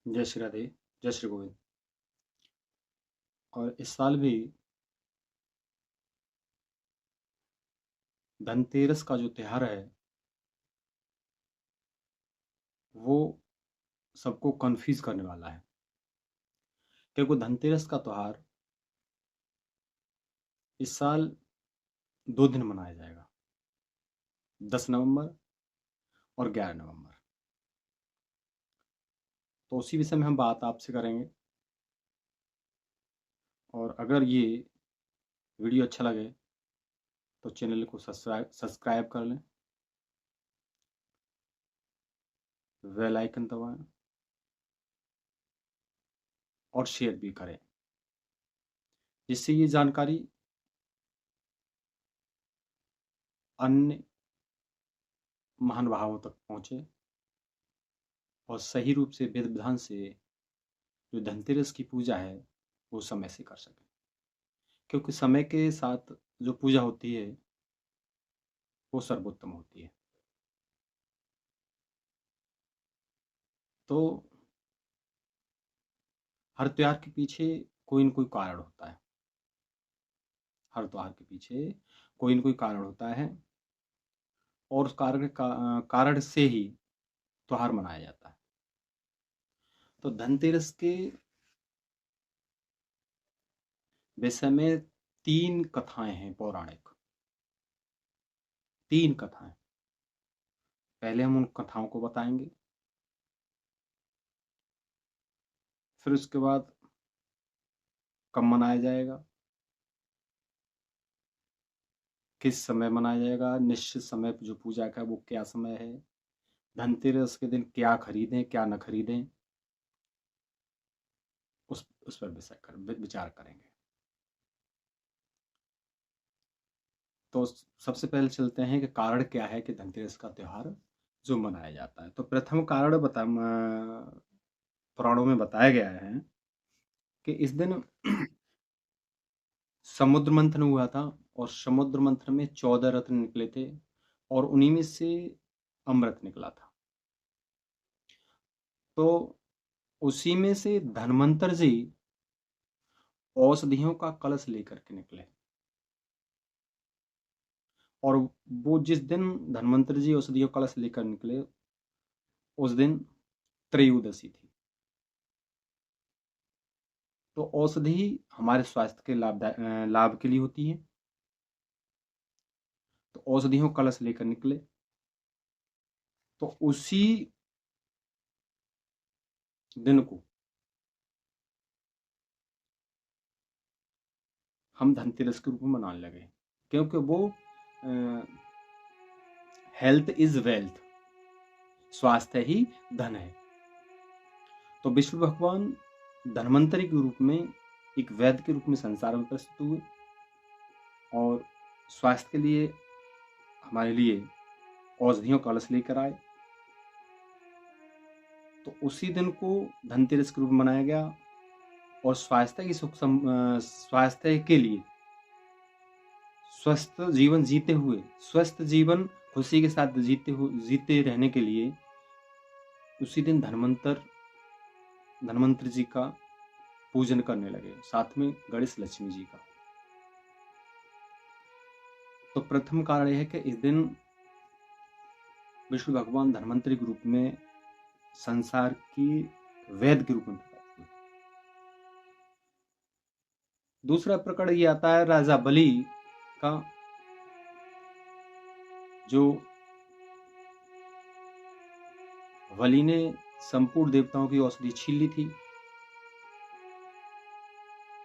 जय श्री राधे, जय श्री गोविंद। और इस साल भी धनतेरस का जो त्योहार है वो सबको कन्फ्यूज करने वाला है, क्योंकि धनतेरस का त्योहार इस साल 2 दिन मनाया जाएगा, 10 नवंबर और 11 नवंबर। तो उसी विषय में हम बात आपसे करेंगे। और अगर ये वीडियो अच्छा लगे तो चैनल को सब्सक्राइब कर लें, बेल आइकन दबाएं और शेयर भी करें, जिससे ये जानकारी अन्य महानुभावों तक पहुंचे और सही रूप से विधि विधान से जो धनतेरस की पूजा है वो समय से कर सकें, क्योंकि समय के साथ जो पूजा होती है वो सर्वोत्तम होती है। तो हर त्योहार के पीछे कोई न कोई कारण होता है, हर त्योहार के पीछे कोई न कोई कारण होता है और उस कारण से ही त्योहार मनाया जाता है। तो धनतेरस के विषय में 3 कथाएं हैं पौराणिक, 3 कथाएं। पहले हम उन कथाओं को बताएंगे, फिर उसके बाद कब मनाया जाएगा, किस समय मनाया जाएगा, निश्चित समय जो पूजा का वो क्या समय है, धनतेरस के दिन क्या खरीदें क्या न खरीदें, उस पर विचार करेंगे। तो सबसे पहले चलते हैं कि कारण क्या है कि धनतेरस का त्योहार जो मनाया जाता है। तो प्रथम कारण पुराणों में बताया गया है कि इस दिन समुद्र मंथन हुआ था और समुद्र मंथन में 14 रत्न निकले थे और उन्हीं में से अमृत निकला था। तो उसी में से धन्वंतर जी औषधियों का कलश लेकर के निकले और वो जिस दिन धन्वंतरी जी औषधियों का कलश लेकर निकले उस दिन त्रयोदशी थी। तो औषधि हमारे स्वास्थ्य के लाभ के लिए होती है। तो औषधियों का कलश लेकर निकले, तो उसी दिन को हम धनतेरस के रूप में मनाने लगे, क्योंकि वो हेल्थ इज वेल्थ, स्वास्थ्य ही धन है। तो विष्णु भगवान धन्वंतरी के रूप में एक वैद्य के रूप में संसार में प्रस्तुत हुए और स्वास्थ्य के लिए हमारे लिए औषधियों का कलश लेकर आए। तो उसी दिन को धनतेरस के रूप में मनाया गया और स्वास्थ्य के लिए स्वस्थ जीवन जीते हुए, स्वस्थ जीवन खुशी के साथ जीते रहने के लिए उसी दिन धन्वंतरी जी का पूजन करने लगे, साथ में गणेश लक्ष्मी जी का। तो प्रथम कारण यह है कि इस दिन विष्णु भगवान धन्वंतरी के रूप में संसार की वैद्य के रूप में प्रकट हुए। दूसरा प्रकरण ये आता है राजा बलि का, जो बलि ने संपूर्ण देवताओं की औषधि छीन ली थी,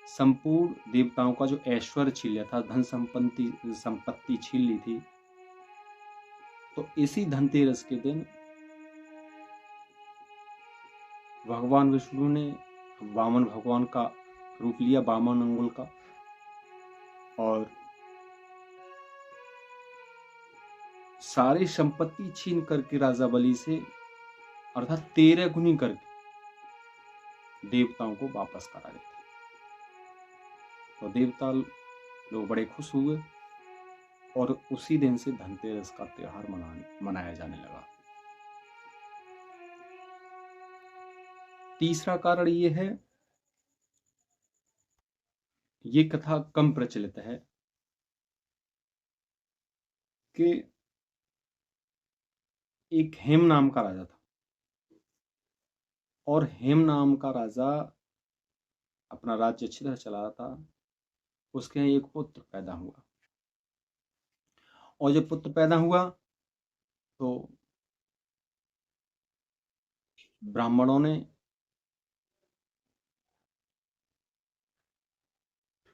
संपूर्ण देवताओं का जो ऐश्वर्य छीन लिया था, धन संपत्ति छीन ली थी। तो इसी धनतेरस के दिन भगवान विष्णु ने वामन भगवान का रूप लिया, वामन अंगुल का, और सारी संपत्ति छीन करके राजा बलि से अर्थात 13 गुनी करके देवताओं को वापस करा देते। तो देवता लोग बड़े खुश हुए और उसी दिन से धनतेरस का त्योहार मनाया जाने लगा। तीसरा कारण ये है, ये कथा कम प्रचलित है कि एक हेम नाम का राजा था, और हेम नाम का राजा अपना राज्य अच्छी तरह चला रहा था। उसके यहाँ एक पुत्र पैदा हुआ, और जब पुत्र पैदा हुआ तो ब्राह्मणों ने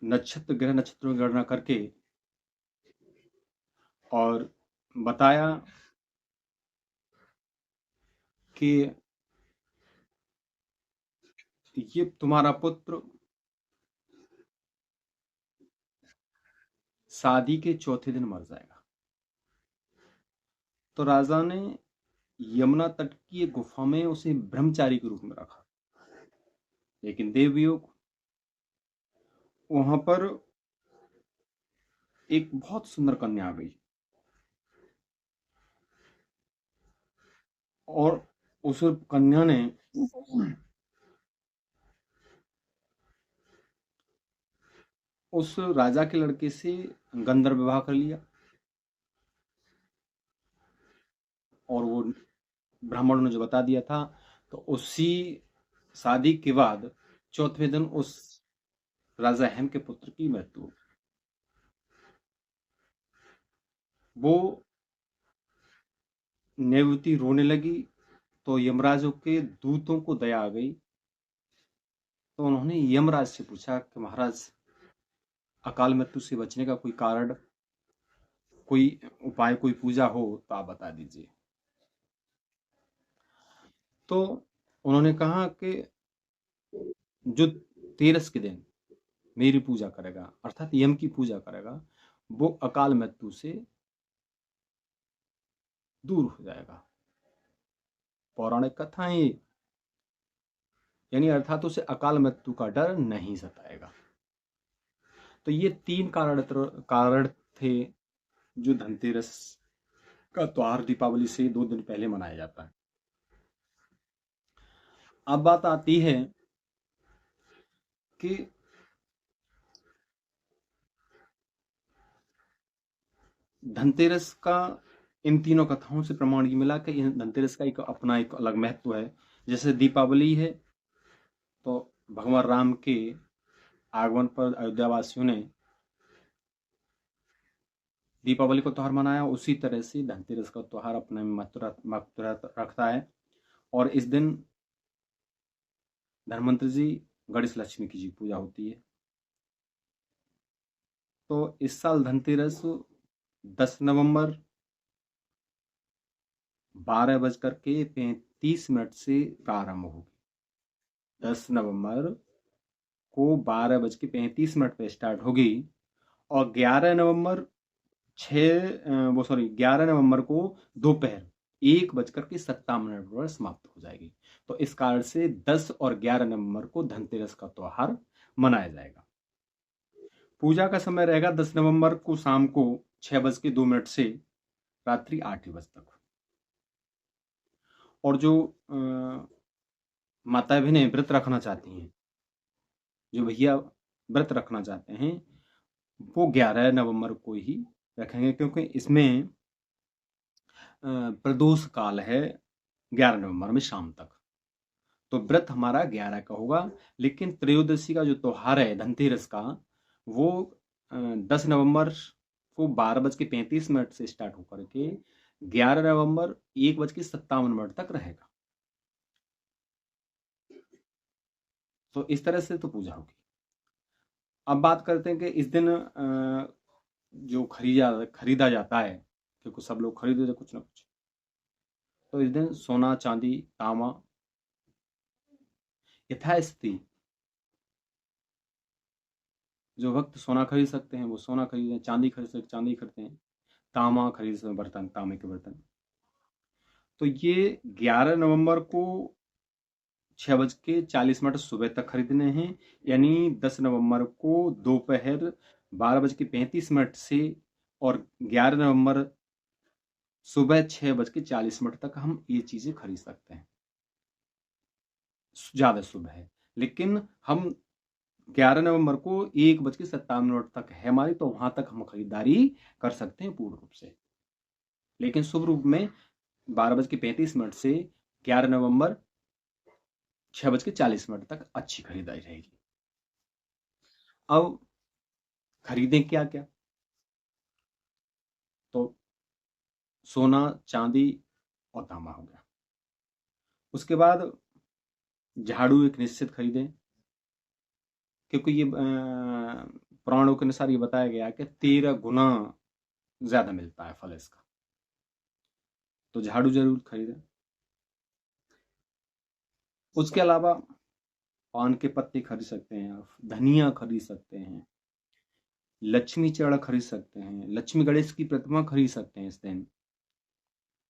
ग्रह नक्षत्रों की गणना करके और बताया कि ये तुम्हारा पुत्र शादी के चौथे दिन मर जाएगा। तो राजा ने यमुना तट की एक गुफा में उसे ब्रह्मचारी के रूप में रखा, लेकिन देवयोग वहां पर एक बहुत सुंदर कन्या आ गई, और उस कन्या ने उस राजा के लड़के से गंधर्व विवाह कर लिया, और वो ब्राह्मणों ने जो बता दिया था, तो उसी शादी के बाद चौथे दिन उस राजा हेम के पुत्र की मृत्यु। वो नेवती रोने लगी, तो यमराज के दूतों को दया आ गई, तो उन्होंने यमराज से पूछा कि महाराज, अकाल मृत्यु से बचने का कोई कारण, कोई उपाय, कोई पूजा हो तो आप बता दीजिए। तो उन्होंने कहा कि जो तेरस के दिन मेरी पूजा करेगा, अर्थात यम की पूजा करेगा, वो अकाल मृत्यु से दूर हो जाएगा। पौराणिक कथाएं ये, यानी अर्थात उसे अकाल मृत्यु का डर नहीं सताएगा। तो ये 3 कारण थे जो धनतेरस का त्योहार दीपावली से 2 दिन पहले मनाया जाता है। अब बात आती है कि धनतेरस का इन तीनों कथाओं से प्रमाण ये मिला कि धनतेरस का एक अपना एक अलग महत्व है। जैसे दीपावली है, तो भगवान राम के आगमन पर अयोध्या वासियों ने दीपावली को त्योहार मनाया, उसी तरह से धनतेरस का त्योहार अपने महत्व रखता है। और इस दिन धनवंतरि जी, गणेश लक्ष्मी की जी पूजा होती है। तो इस साल धनतेरस 10 नवंबर 12:35 से प्रारंभ होगी। 10 नवंबर को 12:35 पर स्टार्ट होगी, और 11 नवंबर को दोपहर 1:57 पर समाप्त हो जाएगी। तो इस कारण से 10 और 11 नवंबर को धनतेरस का त्योहार मनाया जाएगा। पूजा का समय रहेगा 10 नवंबर को शाम को 6:02 से रात्रि 8 बजे तक। और जो माता बहनें व्रत रखना चाहती हैं, जो भैया व्रत रखना चाहते हैं, वो 11 नवंबर को ही रखेंगे, क्योंकि इसमें प्रदोष काल है 11 नवंबर में शाम तक। तो व्रत हमारा 11 का होगा, लेकिन त्रयोदशी का जो त्योहार है धनतेरस का, वो 10 नवंबर को 12:35 से स्टार्ट होकर के 11 नवंबर 1:57 तक रहेगा। तो इस तरह से तो पूजा होगी। अब बात करते हैं कि इस दिन जो खरीदा जाता है, क्योंकि सब लोग खरीदते कुछ ना कुछ, तो इस दिन सोना, चांदी, तांबा यथास्थिति जो भक्त सोना खरीद सकते हैं वो सोना खरीदें, चांदी खरीद सकते चांदी खरीदते हैं, तांबा खरीद सकते बर्तन, तांबे के बर्तन। तो ये 11 नवंबर को 6:40 सुबह तक खरीदने हैं, यानी 10 नवंबर को दोपहर 12:35 से और 11 नवंबर सुबह 6:40 तक हम ये चीजें खरीद सकते हैं। ज़्यादा शुभ है। लेकिन हम 11 नवंबर को 1:57 तक है हमारी, तो वहां तक हम खरीदारी कर सकते हैं पूर्ण रूप से। लेकिन शुभ रूप में 12:35 से 11 नवंबर 6:40 तक अच्छी खरीदारी रहेगी। अब खरीदें क्या क्या? तो सोना, चांदी और तांबा हो गया। उसके बाद झाड़ू एक निश्चित खरीदें, क्योंकि ये पुराणों के अनुसार ये बताया गया कि 13 गुना ज्यादा मिलता है फल इसका, तो झाड़ू जरूर खरीदें। उसके अलावा पान के पत्ते खरीद सकते हैं आप, धनिया खरीद सकते हैं, लक्ष्मी चढ़ खरीद सकते हैं, लक्ष्मी गणेश की प्रतिमा खरीद सकते हैं इस दिन,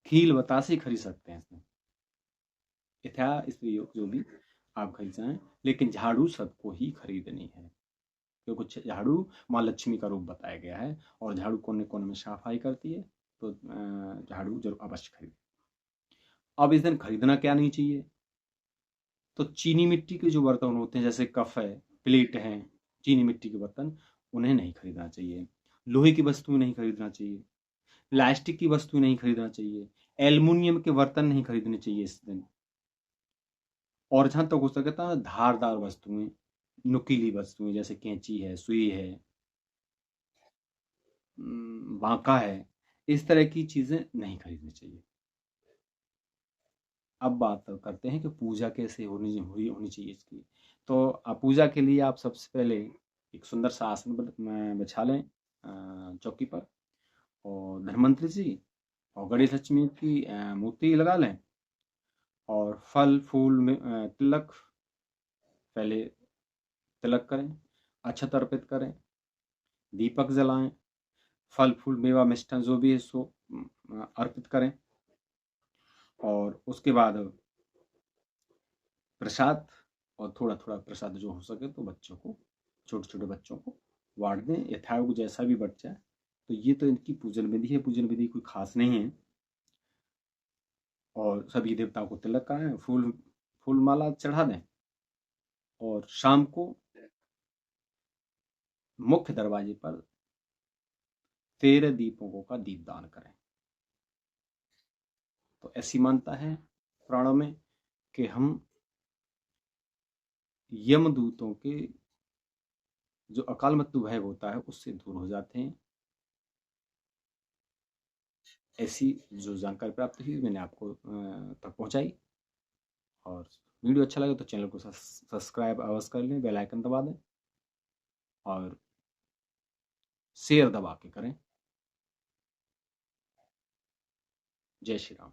खील बतासे खरीद सकते हैं इस दिन, इस जो भी आप खरीद जाएं। लेकिन झाड़ू सबको ही खरीदनी है, क्योंकि झाड़ू माँ लक्ष्मी का रूप बताया गया है और झाड़ू कोने कोने में सफाई करती है, तो झाड़ू जरूर अवश्य खरीदें। अब इस दिन खरीदना क्या नहीं चाहिए? तो चीनी मिट्टी के जो बर्तन होते हैं, जैसे कप है, प्लेट है, चीनी मिट्टी के बर्तन, उन्हें नहीं खरीदना चाहिए। लोहे की वस्तुएं नहीं खरीदना चाहिए, प्लास्टिक की वस्तुएं नहीं खरीदना चाहिए, एल्युमिनियम के बर्तन नहीं खरीदने चाहिए इस दिन। और जहां तक हो सकता है धारदार वस्तुएं, नुकीली वस्तुएं, जैसे कैंची है, सुई है, बांका है, इस तरह की चीजें नहीं खरीदनी चाहिए। अब बात करते हैं कि पूजा कैसे होनी चाहिए इसकी। तो पूजा के लिए आप सबसे पहले एक सुंदर सा आसन बिछा लें चौकी पर, और धन्वंतरि जी और गणेश लक्ष्मी की मूर्ति लगा लें, और फल फूल में तिलक, पहले तिलक करें, अक्षत अर्पित करें, दीपक जलाएं, फल फूल मेवा मिष्ठान जो भी है सो अर्पित करें, और उसके बाद प्रसाद, और थोड़ा थोड़ा प्रसाद जो हो सके तो बच्चों को, छोटे छोटे बच्चों को बांट दें, यथायोग जैसा भी बच जाए। तो ये तो इनकी पूजन विधि है। पूजन विधि कोई खास नहीं है। और सभी देवताओं को तिलक कराएं, फूल माला चढ़ा दें, और शाम को मुख्य दरवाजे पर 13 दीपों का दीपदान करें। तो ऐसी मानता है पुराणों में कि हम यमदूतों के जो अकाल मृत्यु भय होता है उससे दूर हो जाते हैं। ऐसी जो जानकारी प्राप्त हुई मैंने आपको तक पहुंचाई। और वीडियो अच्छा लगे तो चैनल को सब्सक्राइब अवश्य कर लें, बेल आइकन दबा दें, और शेयर दबा के करें। जय श्री राम।